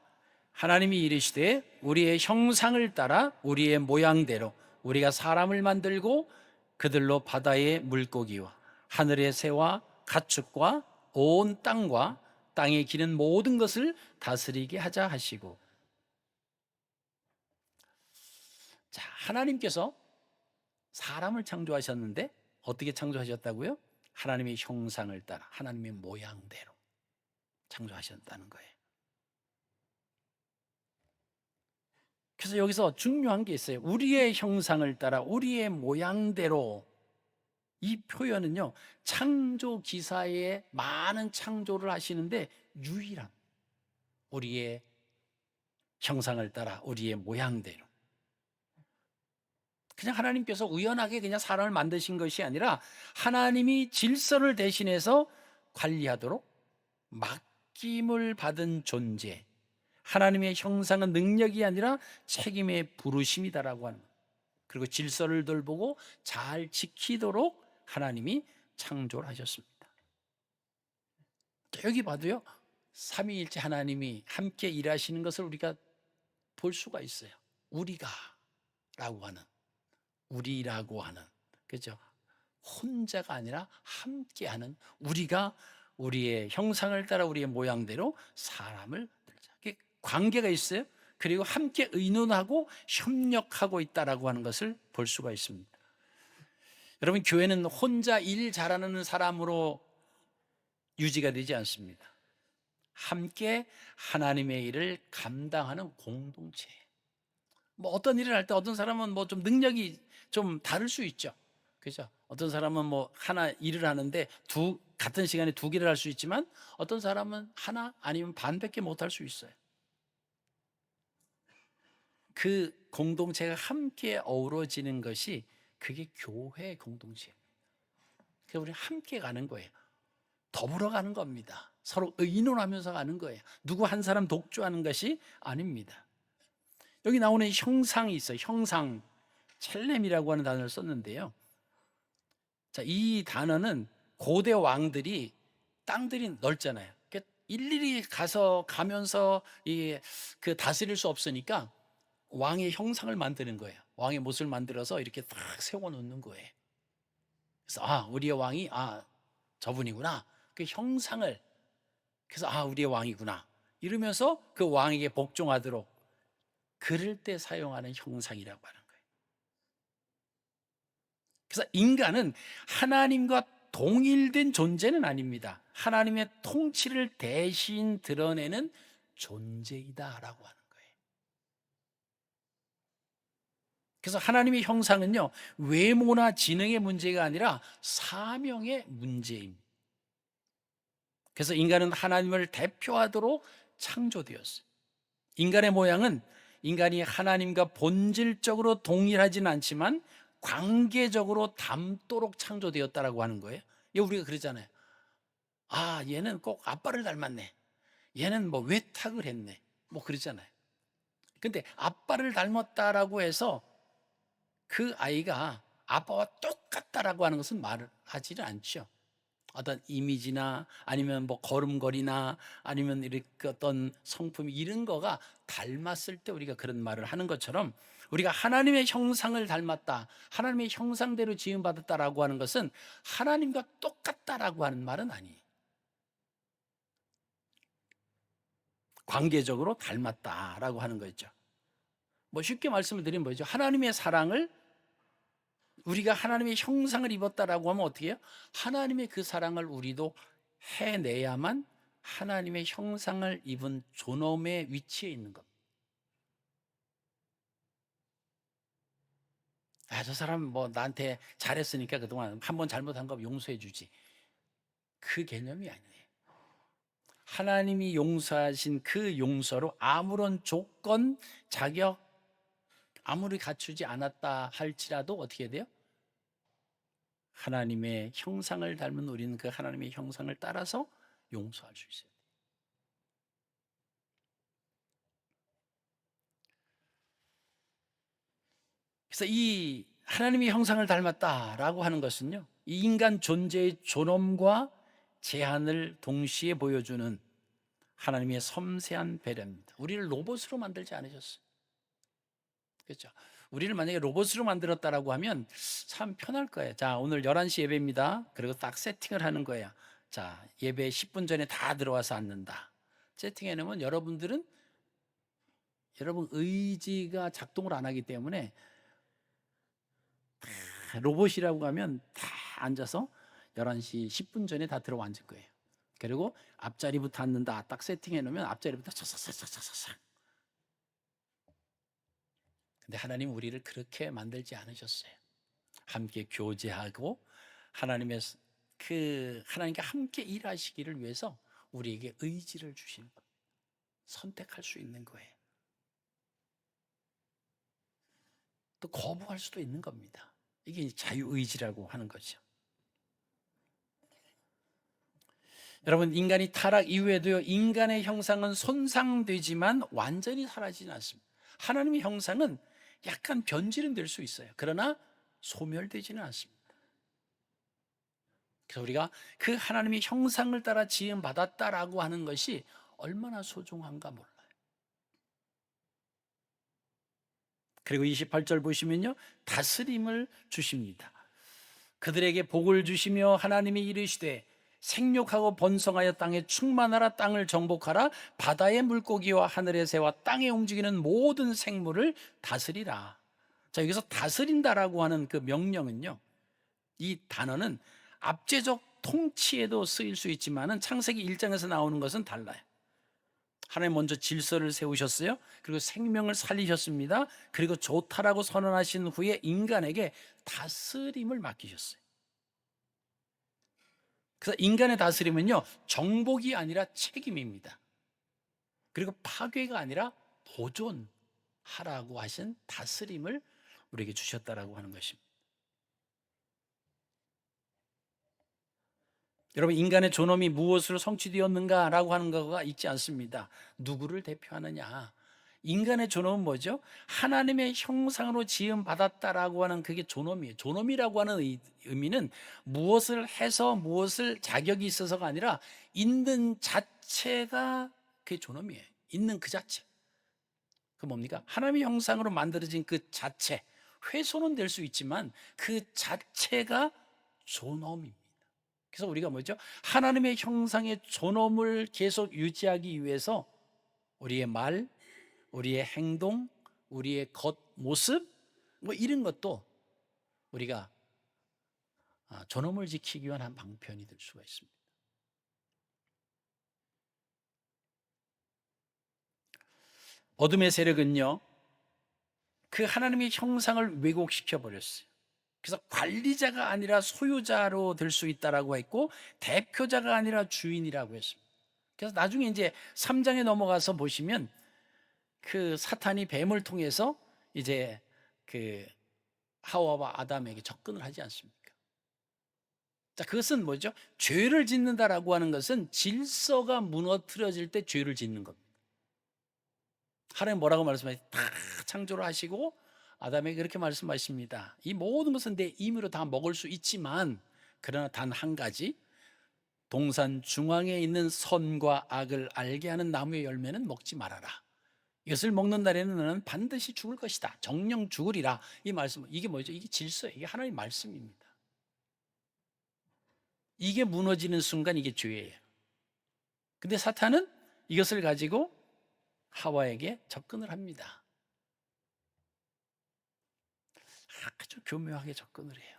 하나님이 이르시되 우리의 형상을 따라 우리의 모양대로 우리가 사람을 만들고 그들로 바다의 물고기와 하늘의 새와 가축과 온 땅과 땅에 기는 모든 것을 다스리게 하자 하시고. 자, 하나님께서 사람을 창조하셨는데 어떻게 창조하셨다고요? 하나님의 형상을 따라 하나님의 모양대로 창조하셨다는 거예요. 그래서 여기서 중요한 게 있어요. 우리의 형상을 따라 우리의 모양대로, 이 표현은요, 창조 기사에 많은 창조를 하시는데 유일한, 우리의 형상을 따라 우리의 모양대로. 그냥 하나님께서 우연하게 그냥 사람을 만드신 것이 아니라 하나님이 질서를 대신해서 관리하도록 맡김을 받은 존재, 하나님의 형상은 능력이 아니라 책임의 부르심이다라고 하는, 그리고 질서를 돌보고 잘 지키도록 하나님이 창조를 하셨습니다. 여기 봐도요, 삼위일체 하나님이 함께 일하시는 것을 우리가 볼 수가 있어요. 우리라고 하는, 그죠? 혼자가 아니라 함께하는, 우리가 우리의 형상을 따라 우리의 모양대로 사람을 들자. 관계가 있어요. 그리고 함께 의논하고 협력하고 있다라고 하는 것을 볼 수가 있습니다. 여러분, 교회는 혼자 일 잘하는 사람으로 유지가 되지 않습니다. 함께 하나님의 일을 감당하는 공동체. 뭐 어떤 일을 할 때 어떤 사람은 뭐 좀 능력이 좀 다를 수 있죠. 그죠? 어떤 사람은 뭐 하나 일을 하는데 같은 시간에 두 개를 할 수 있지만 어떤 사람은 하나 아니면 반밖에 못 할 수 있어요. 그 공동체가 함께 어우러지는 것이, 그게 교회 공동체예요. 그래서 우리 함께 가는 거예요. 더불어 가는 겁니다. 서로 의논하면서 가는 거예요. 누구 한 사람 독주하는 것이 아닙니다. 여기 나오는 형상이 있어요. 형상, 첼렘이라고 하는 단어를 썼는데요. 자, 이 단어는 고대 왕들이, 땅들이 넓잖아요. 그러니까 일일이 가면서 그 다스릴 수 없으니까 왕의 형상을 만드는 거예요. 왕의 모습을 만들어서 이렇게 딱 세워놓는 거예요. 그래서 우리의 왕이 저분이구나. 그 형상을, 그래서 우리의 왕이구나 이러면서 그 왕에게 복종하도록 그럴 때 사용하는 형상이라고 하는 거예요. 그래서 인간은 하나님과 동일된 존재는 아닙니다. 하나님의 통치를 대신 드러내는 존재이다라고 하는 거예요. 그래서 하나님의 형상은요, 외모나 지능의 문제가 아니라 사명의 문제입니다. 그래서 인간은 하나님을 대표하도록 창조되었어요. 인간의 모양은 인간이 하나님과 본질적으로 동일하지는 않지만 관계적으로 닮도록 창조되었다라고 하는 거예요. 우리가 그러잖아요. 얘는 꼭 아빠를 닮았네. 얘는 뭐 외탁을 했네. 뭐 그러잖아요. 근데 아빠를 닮았다라고 해서 그 아이가 아빠와 똑같다라고 하는 것은 말을 하지는 않죠. 어떤 이미지나 아니면 뭐 걸음걸이나 아니면 이렇게 어떤 성품, 이런 거가 닮았을 때 우리가 그런 말을 하는 것처럼, 우리가 하나님의 형상을 닮았다, 하나님의 형상대로 지음받았다라고 하는 것은 하나님과 똑같다라고 하는 말은 아니에요. 관계적으로 닮았다라고 하는 거죠. 뭐 쉽게 말씀을 드리면 뭐죠? 하나님의 사랑을, 우리가 하나님의 형상을 입었다라고 하면 어떻게 해요? 하나님의 그 사랑을 우리도 해내야만 하나님의 형상을 입은 존엄의 위치에 있는 겁니다. 저 사람 뭐 나한테 잘했으니까 그동안 한번 잘못한 거 용서해 주지. 그 개념이 아니에요. 하나님이 용서하신 그 용서로 아무런 조건, 자격 아무리 갖추지 않았다 할지라도 어떻게 돼요? 하나님의 형상을 닮은 우리는 그 하나님의 형상을 따라서 용서할 수 있어요. 그래서 이 하나님의 형상을 닮았다라고 하는 것은요, 이 인간 존재의 존엄과 제한을 동시에 보여주는 하나님의 섬세한 배려입니다. 우리를 로봇으로 만들지 않으셨어요. 그렇죠? 우리를 만약에 로봇으로 만들었다라고 하면 참 편할 거예요. 자, 오늘 11시 예배입니다. 그리고 딱 세팅을 하는 거예요. 자, 예배 10분 전에 다 들어와서 앉는다. 세팅해 놓으면 여러분 의지가 작동을 안 하기 때문에 로봇이라고 하면 다 앉아서 11시 10분 전에 다 들어와 앉을 거예요. 그리고 앞자리부터 앉는다 딱 세팅해 놓으면 앞자리부터 차차차차차차. 근데 하나님 우리를 그렇게 만들지 않으셨어요. 함께 교제하고 하나님의 하나님과 함께 일하시기를 위해서 우리에게 의지를 주시는 겁니다. 선택할 수 있는 거예요. 또 거부할 수도 있는 겁니다. 이게 자유의지라고 하는 거죠. 여러분, 인간이 타락 이후에도요, 인간의 형상은 손상되지만 완전히 사라지지 않습니다. 하나님의 형상은 약간 변질은 될 수 있어요. 그러나 소멸되지는 않습니다. 그래서 우리가 그 하나님의 형상을 따라 지음 받았다라고 하는 것이 얼마나 소중한가 몰라요. 그리고 28절 보시면요, 다스림을 주십니다. 그들에게 복을 주시며 하나님이 이르시되 생육하고 번성하여 땅에 충만하라, 땅을 정복하라, 바다의 물고기와 하늘의 새와 땅에 움직이는 모든 생물을 다스리라. 자, 여기서 다스린다라고 하는 그 명령은요, 이 단어는 압제적 통치에도 쓰일 수 있지만은 창세기 1장에서 나오는 것은 달라요. 하나님 먼저 질서를 세우셨어요. 그리고 생명을 살리셨습니다. 그리고 좋다라고 선언하신 후에 인간에게 다스림을 맡기셨어요. 그래서 인간의 다스림은요, 정복이 아니라 책임입니다. 그리고 파괴가 아니라 보존하라고 하신 다스림을 우리에게 주셨다라고 하는 것입니다. 여러분, 인간의 존엄이 무엇으로 성취되었는가라고 하는 거가 있지 않습니다. 누구를 대표하느냐? 인간의 존엄은 뭐죠? 하나님의 형상으로 지음 받았다라고 하는 그게 존엄이에요. 존엄이라고 하는 의미는 무엇을 해서 무엇을 자격이 있어서가 아니라 있는 자체가 그게 존엄이에요. 있는 그 자체. 그 뭡니까? 하나님의 형상으로 만들어진 그 자체. 훼손은 될 수 있지만 그 자체가 존엄입니다. 그래서 우리가 뭐죠? 하나님의 형상의 존엄을 계속 유지하기 위해서 우리의 말, 우리의 행동, 우리의 겉모습, 뭐 이런 것도 우리가 존엄을 지키기 위한 한 방편이 될 수가 있습니다. 어둠의 세력은요, 그 하나님의 형상을 왜곡시켜 버렸어요. 그래서 관리자가 아니라 소유자로 될 수 있다라고 했고, 대표자가 아니라 주인이라고 했습니다. 그래서 나중에 이제 3장에 넘어가서 보시면 그 사탄이 뱀을 통해서 이제 그 하와와 아담에게 접근을 하지 않습니까? 자, 그것은 뭐죠? 죄를 짓는다라고 하는 것은 질서가 무너뜨려질 때 죄를 짓는 겁니다. 하나님 뭐라고 말씀하세요? 다 창조를 하시고 아담에게 그렇게 말씀하십니다. 이 모든 것은 내 임의로 다 먹을 수 있지만, 그러나 단 한 가지, 동산 중앙에 있는 선과 악을 알게 하는 나무의 열매는 먹지 말아라. 이것을 먹는 날에는 너는 반드시 죽을 것이다. 정령 죽으리라. 이 말씀, 이게 뭐죠? 이게 질서예요. 이게 하나님의 말씀입니다. 이게 무너지는 순간 이게 죄예요. 근데 사탄은 이것을 가지고 하와에게 접근을 합니다. 아주 교묘하게 접근을 해요.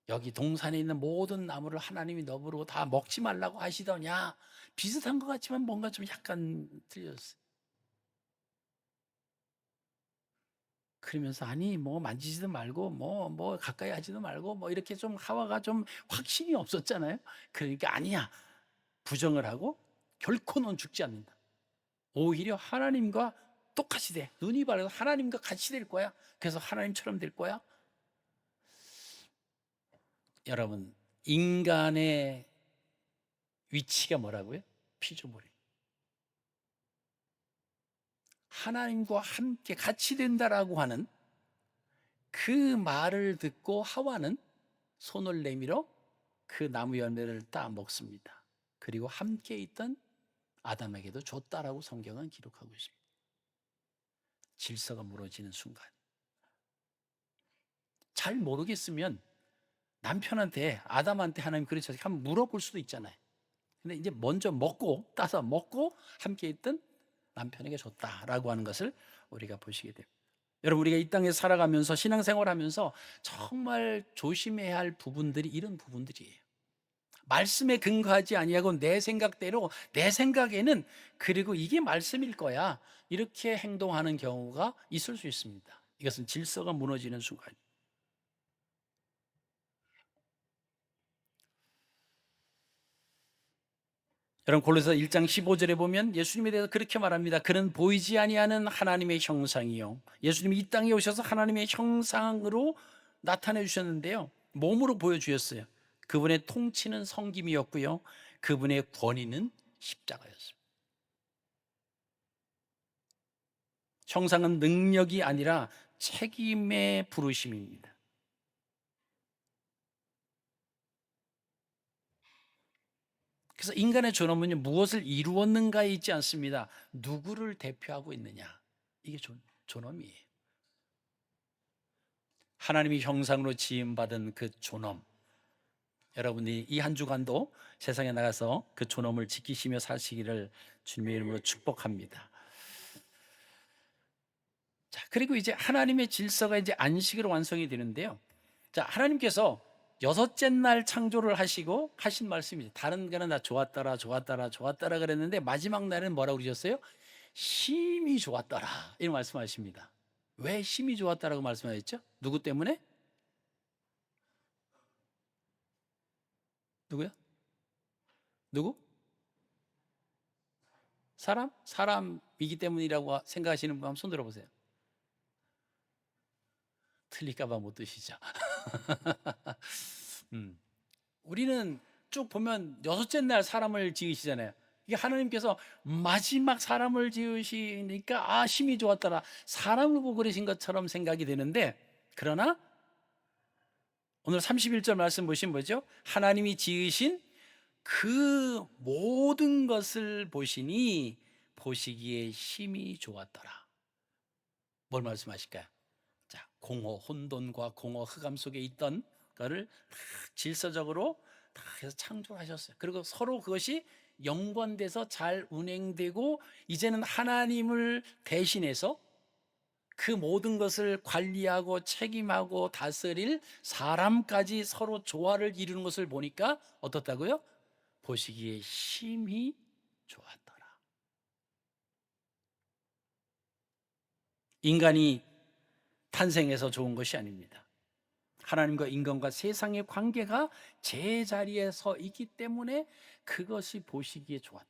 여기 동산에 있는 모든 나무를 하나님이 너부르고 다 먹지 말라고 하시더냐? 비슷한 것 같지만 뭔가 좀 약간 틀렸어요. 그러면서 아니 뭐 만지지도 말고 뭐 가까이 하지도 말고 뭐 이렇게 좀 하와가 좀 확신이 없었잖아요. 그러니까 아니야, 부정을 하고 결코 넌 죽지 않는다. 오히려 하나님과 똑같이 돼. 눈이 밝아서 하나님과 같이 될 거야. 그래서 하나님처럼 될 거야. 여러분, 인간의 위치가 뭐라고요? 피조물이. 하나님과 함께 같이 된다라고 하는 그 말을 듣고 하와는 손을 내밀어 그 나무 열매를 따 먹습니다. 그리고 함께 있던 아담에게도 줬다라고 성경은 기록하고 있습니다. 질서가 무너지는 순간. 잘 모르겠으면 남편한테, 아담한테 하나님 그렇게 한번 물어볼 수도 있잖아요. 근데 이제 먼저 따서 먹고 함께 있던 남편에게 줬다라고 하는 것을 우리가 보시게 됩니다. 여러분, 우리가 이 땅에 살아가면서 신앙생활하면서 정말 조심해야 할 부분들이 이런 부분들이에요. 말씀에 근거하지 아니하고 내 생각대로, 내 생각에는 그리고 이게 말씀일 거야, 이렇게 행동하는 경우가 있을 수 있습니다. 이것은 질서가 무너지는 순간. 여러분, 골로새 1장 15절에 보면 예수님에 대해서 그렇게 말합니다. 그는 보이지 아니하는 하나님의 형상이요, 예수님이 이 땅에 오셔서 하나님의 형상으로 나타내 주셨는데요, 몸으로 보여주셨어요. 그분의 통치는 성김이었고요, 그분의 권위는 십자가였습니다. 형상은 능력이 아니라 책임의 부르심입니다. 그래서 인간의 존엄은요, 무엇을 이루었는가에 있지 않습니다. 누구를 대표하고 있느냐, 이게 존엄이에요. 하나님이 형상으로 지음받은 그 존엄, 여러분이 이 한 주간도 세상에 나가서 그 존엄을 지키시며 사시기를 주님의 이름으로 축복합니다. 자, 그리고 이제 하나님의 질서가 이제 안식으로 완성이 되는데요. 자, 하나님께서 여섯째 날 창조를 하시고 하신 말씀이죠. 다른 거는 다 좋았더라, 좋았더라, 좋았더라 그랬는데 마지막 날은 뭐라고 그러셨어요? 심히 좋았더라, 이런 말씀하십니다. 왜 심히 좋았다라고 말씀하셨죠? 누구 때문에? 누구요? 누구? 사람? 사람이기 때문이라고 생각하시는 분 한번 손 들어보세요. 틀릴까봐 못 드시죠. 우리는 쭉 보면 여섯째 날 사람을 지으시잖아요. 이게 하나님께서 마지막 사람을 지으시니까 심히 좋았더라, 사람을 보고 그러신 것처럼 생각이 되는데, 그러나 오늘 31절 말씀 보시면 뭐죠? 하나님이 지으신 그 모든 것을 보시니 보시기에 심히 좋았더라. 뭘 말씀하실까요? 자, 공허, 혼돈과 공허, 흑암 속에 있던 거를 다 질서적으로 다 해서 창조하셨어요. 그리고 서로 그것이 연관돼서 잘 운행되고, 이제는 하나님을 대신해서 그 모든 것을 관리하고 책임하고 다스릴 사람까지 서로 조화를 이루는 것을 보니까 어떻다고요? 보시기에 심히 좋았더라. 인간이 탄생해서 좋은 것이 아닙니다. 하나님과 인간과 세상의 관계가 제자리에 서 있기 때문에 그것이 보시기에 좋았다.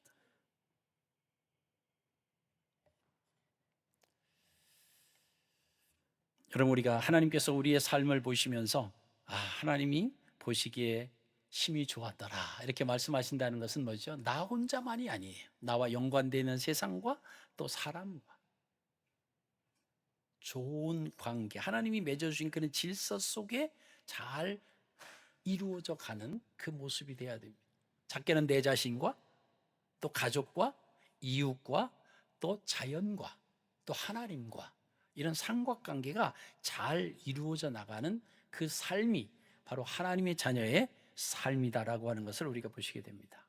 여러분, 우리가 하나님께서 우리의 삶을 보시면서 하나님이 보시기에 심히 좋았더라, 이렇게 말씀하신다는 것은 뭐죠? 나 혼자만이 아니에요. 나와 연관되는 세상과 또 사람과 좋은 관계, 하나님이 맺어주신 그런 질서 속에 잘 이루어져 가는 그 모습이 되어야 됩니다. 작게는 내 자신과 또 가족과 이웃과 또 자연과 또 하나님과 이런 삼각관계가 잘 이루어져 나가는 그 삶이 바로 하나님의 자녀의 삶이다라고 하는 것을 우리가 보시게 됩니다.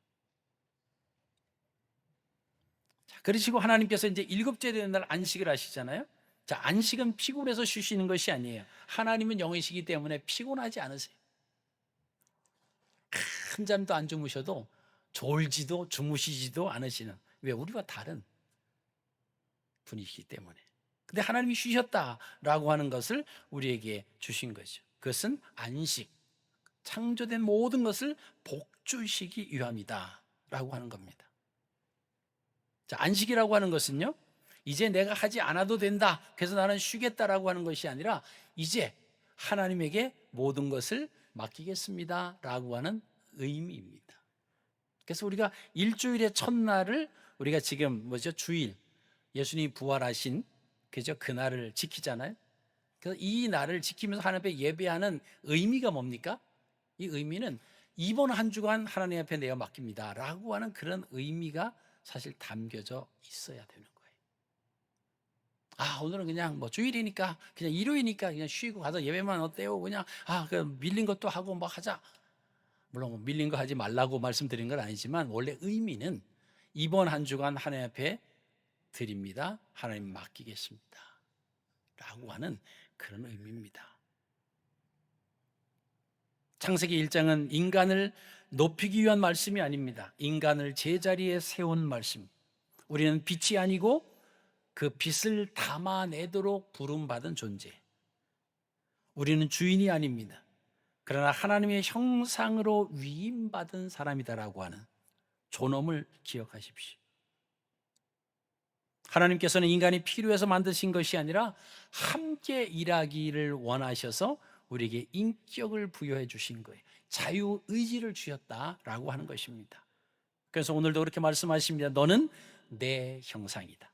자, 그러시고 하나님께서 이제 일곱째 되는 날 안식을 하시잖아요. 자, 안식은 피곤해서 쉬시는 것이 아니에요. 하나님은 영이시기 때문에 피곤하지 않으세요. 큰 잠도 안 주무셔도 졸지도 주무시지도 않으시는, 왜? 우리와 다른 분이시기 때문에. 근데 하나님이 쉬셨다라고 하는 것을 우리에게 주신 거죠. 그것은 안식, 창조된 모든 것을 복주시기 위함이다 라고 하는 겁니다. 자, 안식이라고 하는 것은요, 이제 내가 하지 않아도 된다, 그래서 나는 쉬겠다라고 하는 것이 아니라 이제 하나님에게 모든 것을 맡기겠습니다 라고 하는 의미입니다. 그래서 우리가 일주일의 첫날을 우리가 지금 뭐죠? 주일, 예수님이 부활하신 그죠? 그날을 지키잖아요. 그래서 이 날을 지키면서 하나님 앞에 예배하는 의미가 뭡니까? 이 의미는 이번 한 주간 하나님 앞에 내어 맡깁니다 라고 하는 그런 의미가 사실 담겨져 있어야 되는 거예요. 오늘은 그냥 뭐 주일이니까, 그냥 일요일이니까 그냥 쉬고 가서 예배만 어때요? 그냥 그 밀린 것도 하고 뭐 하자. 물론 밀린 거 하지 말라고 말씀드린 건 아니지만, 원래 의미는 이번 한 주간 하나님 앞에 드립니다, 하나님 맡기겠습니다 라고 하는 그런 의미입니다. 창세기 1장은 인간을 높이기 위한 말씀이 아닙니다. 인간을 제자리에 세운 말씀. 우리는 빛이 아니고 그 빛을 담아내도록 부름받은 존재. 우리는 주인이 아닙니다. 그러나 하나님의 형상으로 위임받은 사람이다라고 하는 존엄을 기억하십시오. 하나님께서는 인간이 필요해서 만드신 것이 아니라 함께 일하기를 원하셔서 우리에게 인격을 부여해 주신 거예요. 자유의지를 주셨다라고 하는 것입니다. 그래서 오늘도 그렇게 말씀하십니다. 너는 내 형상이다.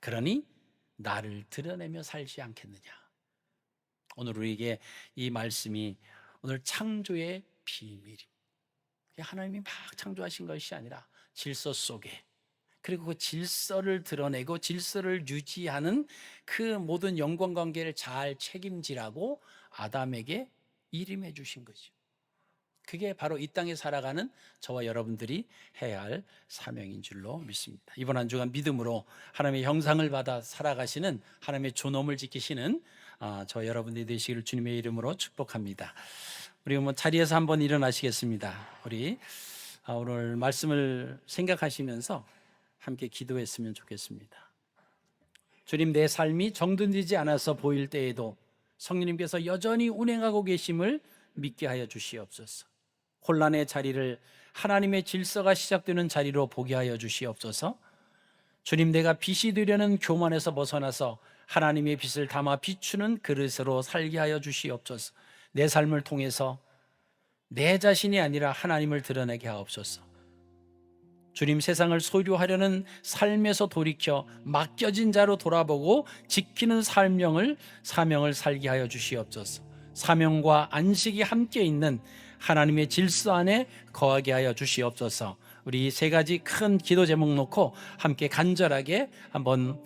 그러니 나를 드러내며 살지 않겠느냐. 오늘 우리에게 이 말씀이 오늘 창조의 비밀, 하나님이 막 창조하신 것이 아니라 질서 속에, 그리고 그 질서를 드러내고 질서를 유지하는 그 모든 영광관계를 잘 책임지라고 아담에게 이름해 주신 거죠. 그게 바로 이 땅에 살아가는 저와 여러분들이 해야 할 사명인 줄로 믿습니다. 이번 한 주간 믿음으로 하나님의 형상을 받아 살아가시는, 하나님의 존엄을 지키시는 저 여러분들이 되시기를 주님의 이름으로 축복합니다. 우리 자리에서 한번 일어나시겠습니다. 우리 오늘 말씀을 생각하시면서 함께 기도했으면 좋겠습니다. 주님, 내 삶이 정돈되지 않아서 보일 때에도 성령님께서 여전히 운행하고 계심을 믿게 하여 주시옵소서. 혼란의 자리를 하나님의 질서가 시작되는 자리로 보게 하여 주시옵소서. 주님, 내가 빛이 되려는 교만에서 벗어나서 하나님의 빛을 담아 비추는 그릇으로 살게 하여 주시옵소서. 내 삶을 통해서 내 자신이 아니라 하나님을 드러내게 하옵소서. 주님, 세상을 소유하려는 삶에서 돌이켜 맡겨진 자로 돌아보고 지키는 사명을 살게 하여 주시옵소서. 사명과 안식이 함께 있는 하나님의 질서 안에 거하게 하여 주시옵소서. 우리 세 가지 큰 기도 제목 놓고 함께 간절하게 한번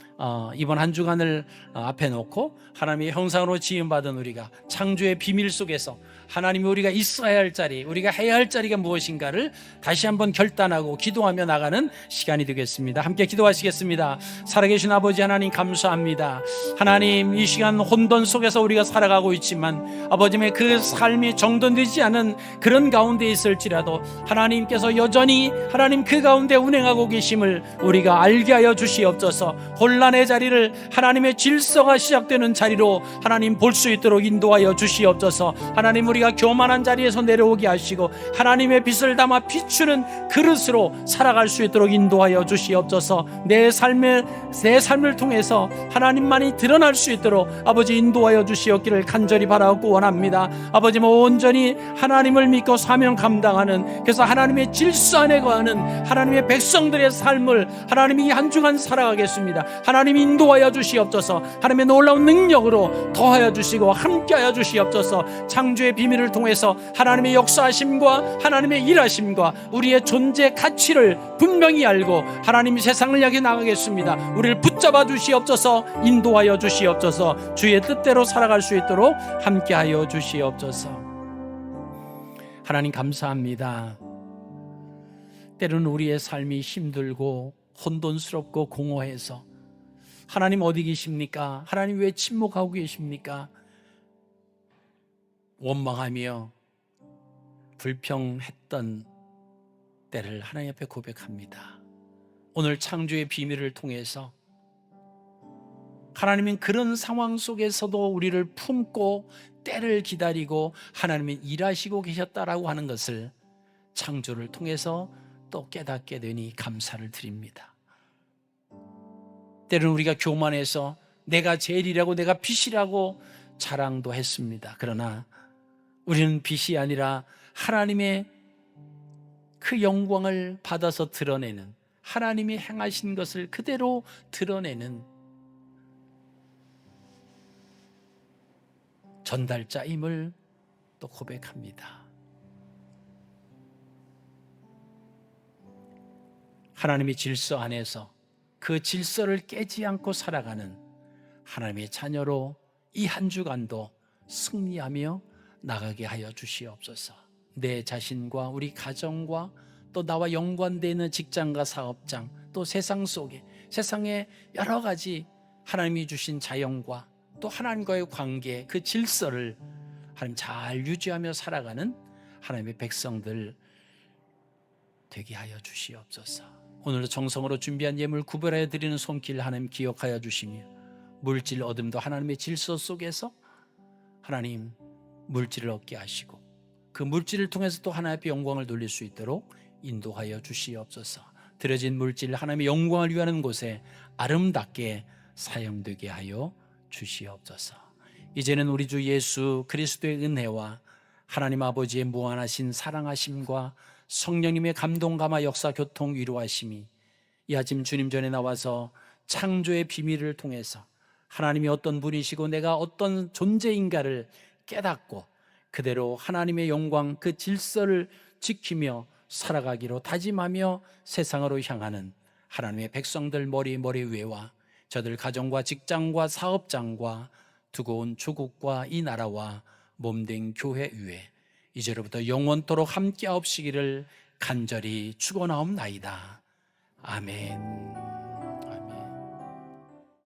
이번 한 주간을 앞에 놓고 하나님의 형상으로 지음받은 우리가 창조의 비밀 속에서 하나님이 우리가 있어야 할 자리, 우리가 해야 할 자리가 무엇인가를 다시 한번 결단하고 기도하며 나가는 시간이 되겠습니다. 함께 기도하시겠습니다. 살아계신 아버지 하나님, 감사합니다. 하나님, 이 시간 혼돈 속에서 우리가 살아가고 있지만 아버지의 그 삶이 정돈되지 않은 그런 가운데 있을지라도 하나님께서 여전히 하나님 그 가운데 운행하고 계심을 우리가 알게 하여 주시옵소서. 혼란의 자리를 하나님의 질서가 시작되는 자리로 하나님 볼 수 있도록 인도하여 주시옵소서. 하나님, 우리가 교만한 자리에서 내려오게 하시고 하나님의 빛을 담아 비추는 그릇으로 살아갈 수 있도록 인도하여 주시옵소서. 내 삶을 통해서 하나님만이 드러날 수 있도록 아버지 인도하여 주시옵기를 간절히 바라고 원합니다. 아버지, 온전히 하나님을 믿고 사명 감당하는, 그래서 하나님의 질서 안에 거하는 하나님의 백성들의 삶을 하나님이 한 주간 살아가겠습니다. 하나님 인도하여 주시옵소서. 하나님의 놀라운 능력으로 더하여 주시고 함께하여 주시옵소서. 창조의 비밀을 통해서 하나님의 역사하심과 하나님의 일하심과 우리의 존재 가치를 분명히 알고 하나님이 세상을 향해 나가겠습니다. 우리를 붙잡아 주시옵소서. 인도하여 주시옵소서. 주의 뜻대로 살아갈 수 있도록 함께하여 주시옵소서. 하나님, 감사합니다. 때로는 우리의 삶이 힘들고 혼돈스럽고 공허해서 하나님 어디 계십니까? 하나님 왜 침묵하고 계십니까? 원망하며 불평했던 때를 하나님 앞에 고백합니다. 오늘 창조의 비밀을 통해서 하나님은 그런 상황 속에서도 우리를 품고 때를 기다리고 하나님은 일하시고 계셨다라고 하는 것을 창조를 통해서 또 깨닫게 되니 감사를 드립니다. 때로는 우리가 교만해서 내가 제일이라고, 내가 빛이라고 자랑도 했습니다. 그러나 우리는 빛이 아니라 하나님의 그 영광을 받아서 드러내는, 하나님이 행하신 것을 그대로 드러내는 전달자임을 또 고백합니다. 하나님의 질서 안에서 그 질서를 깨지 않고 살아가는 하나님의 자녀로 이 한 주간도 승리하며 나가게 하여 주시옵소서. 내 자신과 우리 가정과 또 나와 연관되는 직장과 사업장, 또 세상 속에, 세상의 여러 가지 하나님이 주신 자연과 또 하나님과의 관계, 그 질서를 하나님 잘 유지하며 살아가는 하나님의 백성들 되게 하여 주시옵소서. 오늘도 정성으로 준비한 예물 구별하여 드리는 손길 하나님 기억하여 주시며, 물질 얻음도 하나님의 질서 속에서 하나님 물질을 얻게 하시고, 그 물질을 통해서 또 하나님 앞에 영광을 돌릴 수 있도록 인도하여 주시옵소서. 드려진 물질 하나님의 영광을 위하는 곳에 아름답게 사용되게 하여 주시옵소서. 이제는 우리 주 예수 그리스도의 은혜와 하나님 아버지의 무한하신 사랑하심과 성령님의 감동 감화 역사 교통 위로하심이 이 아침 주님 전에 나와서 창조의 비밀을 통해서 하나님이 어떤 분이시고 내가 어떤 존재인가를 깨닫고 그대로 하나님의 영광, 그 질서를 지키며 살아가기로 다짐하며 세상으로 향하는 하나님의 백성들 머리 위에와 저들 가정과 직장과 사업장과 두고 온 조국과 이 나라와 몸된 교회 위에 이제로부터 영원토록 함께하옵시기를 간절히 축원하옵나이다. 아멘.